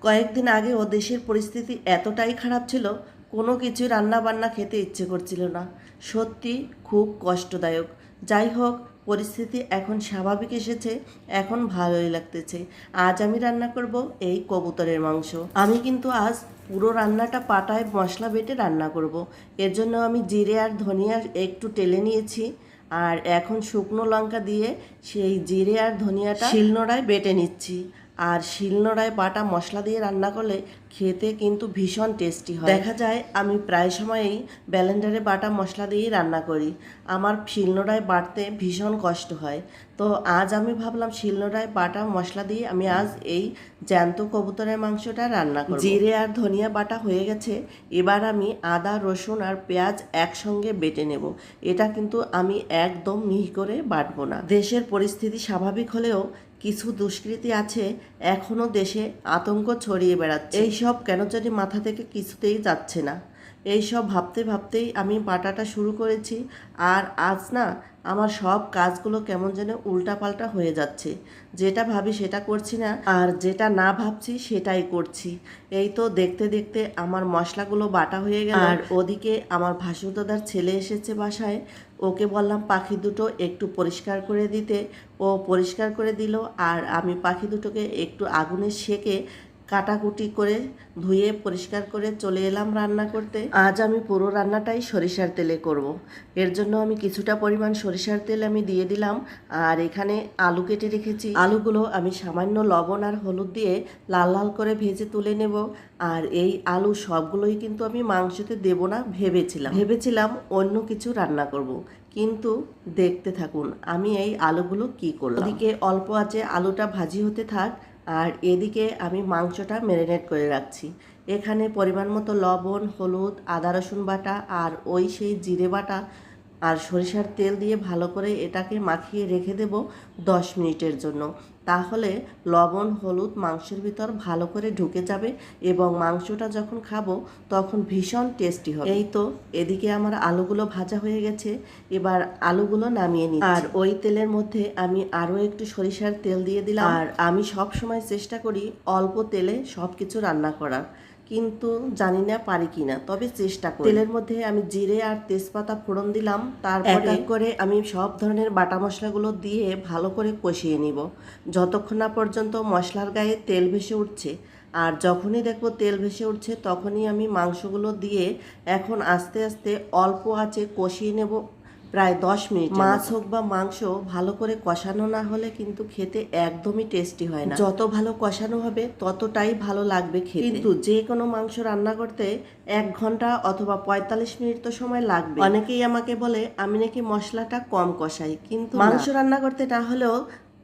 কয়েকদিন আগে ও দেশের পরিস্থিতি এতটাই খারাপ ছিল, কোনো কিছুই রান্না খেতে ইচ্ছে করছিল না। সত্যি খুব কষ্টদায়ক। যাই হোক, পরিস্থিতি এখন স্বাভাবিক এসেছে, এখন ভালোই লাগতেছে। আজ আমি রান্না করব এই কবুতরের মাংস। আমি কিন্তু আজ পুরো রান্নাটা পাটায় মশলা বেটে রান্না করব। এর জন্য আমি জিরে আর ধনিয়া একটু টেলে নিয়েছি, আর এখন শুকনো লঙ্কা দিয়ে সেই জিরে আর ধনিয়াটা শিলনোড়ায় বেটে নিচ্ছি। আর শিলনোড়ায় বাটা মশলা দিয়ে রান্না করলে খেতে কিন্তু ভীষণ টেস্টি হয়। দেখা যায় আমি প্রায় সময়ই ব্লেন্ডারে বাটা মশলা দিয়েই রান্না করি। আমার শিলনোড়ায় বাটতে ভীষণ কষ্ট হয়। তো আজ আমি ভাবলাম শিলনোড়ায় বাটা মশলা দিয়ে আমি আজ এই জ্যান্ত কবুতরের মাংসটা রান্না করব। জিরে আর ধনিয়া বাটা হয়ে গেছে, এবার আমি আদা রসুন আর পেঁয়াজ একসঙ্গে বেটে নেব। এটা কিন্তু আমি একদম মিহি করে বাটবো না। দেশের পরিস্থিতি স্বাভাবিক হলেও কিছু দুষ্কৃতী আছে, এখনও দেশে আতঙ্ক ছড়িয়ে বেড়াচ্ছে। এইসব কেন জানি মাথা থেকে কিছুতেই যাচ্ছে না। এইসব ভাবতে ভাবতেই আমি বাটাটা শুরু করেছি। আর আজ না আমার সব কাজগুলো কেমন যেন উল্টাপাল্টা হয়ে যাচ্ছে। যেটা ভাবি সেটা করছি না, আর যেটা না ভাবছি সেটাই করছি। এই তো দেখতে দেখতে আমার মশলাগুলো বাটা হয়ে গেল। আর ওদিকে আমার ভাসুরদাদার ছেলে এসেছে বাসায়। ওকে বললাম পাখি দুটো একটু পরিষ্কার করে দিতে, ও পরিষ্কার করে দিল। আর আমি পাখি দুটোকে একটু আগুনে সেকে কাটাকুটি করে ধুয়ে পরিষ্কার করে চলে এলাম রান্না করতে। আজ আমি পুরো রান্নাটাই সরিষার তেলে করব। এর জন্য আমি কিছুটা পরিমাণ সরিষার তেল আমি দিয়ে দিলাম। আর এখানে আলু কেটে রেখেছি, আলুগুলো আমি সামান্য লবণ আর হলুদ দিয়ে লাল লাল করে ভেজে তুলে নেব। আর এই আলু সবগুলোই কিন্তু আমি মাংসতে দেব না ভেবেছিলাম অন্য কিছু রান্না করব। কিন্তু দেখতে থাকুন আমি এই আলুগুলো কি করলাম। ওদিকে অল্প আঁচে আলুটা ভাজি হতে থাক, আর এদিকে আমি মাংসটা ম্যারিনেট করে রাখছি। এখানে পরিমাণ মতো লবণ, হলুদ, আদা রসুন বাটা আর ওই সেই জিরে বাটা আর সরিষার তেল দিয়ে ভালো করে এটাকে মাখিয়ে রেখে দেব 10 মিনিটের জন্য। তাহলে লবণ হলুদ মাংসের ভিতর ভালো করে ঢুকে যাবে এবং মাংসটা যখন খাবো তখন ভীষণ টেস্টি হবে। এই তো এদিকে আমার আলুগুলো ভাজা হয়ে গেছে, এবার আলুগুলো নামিয়ে নিই। আর ওই তেলের মধ্যে আমি আরও একটু সরিষার তেল দিয়ে দিলাম। আর আমি সব সময় চেষ্টা করি অল্প তেলে সব কিছু রান্না করার, কিন্তু জানি না পারি কিনা, তবে চেষ্টা করি। তেলের মধ্যে আমি জিরে আর তেজপাতা ফোড়ন দিলাম। তারপরে এক করে আমি সব ধরনের বাটা মশলাগুলো দিয়ে ভালো করে কষিয়ে নিব যতক্ষণ না পর্যন্ত মশলার গায়ে তেল ভেসে উঠছে। আর যখনই দেখবো তেল ভেসে উঠছে তখনই আমি মাংসগুলো দিয়ে এখন আস্তে আস্তে অল্প আঁচে কষিয়ে নেব প্রায় 10 মিনিট। মাছ হোক বা মাংস ভালো করে কষানো না হলে কিন্তু খেতে একদমই টেস্টি হয় না। যত ভালো কষানো হবে ততটাই ভালো লাগবে খেতে। কিন্তু যে কোনো মাংস রান্না করতে 1 ঘন্টা অথবা 45 মিনিট তো সময় লাগবে। অনেকেই আমাকে বলে আমি নাকি মশলাটা কম কষাই, কিন্তু মাংস রান্না করতে না হলেও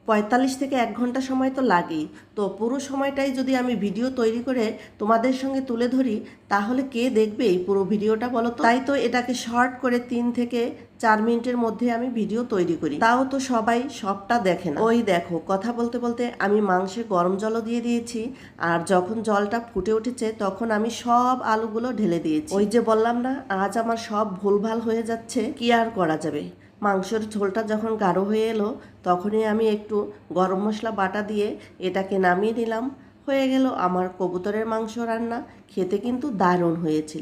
45 থেকে 1 ঘন্টা সময় তো লাগেই। তো পুরো সময়টাই যদি আমি ভিডিও তৈরি করে তোমাদের সঙ্গে তুলে ধরি তাহলে কে দেখবে এই পুরো ভিডিওটা বলো তো? তাই তো এটাকে শর্ট করে 3 থেকে 4 মিনিটের মধ্যে আমি ভিডিও তৈরি করি। তাও তো সবাই সবটা দেখে না। ওই দেখো কথা বলতে বলতে আমি মাংসে গরম জলও দিয়ে দিয়েছি। আর যখন জলটা ফুটে উঠেছে তখন আমি সব আলুগুলো ঢেলে দিয়েছি। ওই যে বললাম না আজ আমার সব ভুলভাল হয়ে যাচ্ছে, কি আর করা যাবে। মাংসের ঝোলটা যখন গাঢ় হয়ে এলো তখনই আমি একটু গরম মশলা বাটা দিয়ে এটাকে নামিয়ে নিলাম। হয়ে গেল আমার কবুতরের মাংস রান্না। খেতে কিন্তু দারুণ হয়েছিল।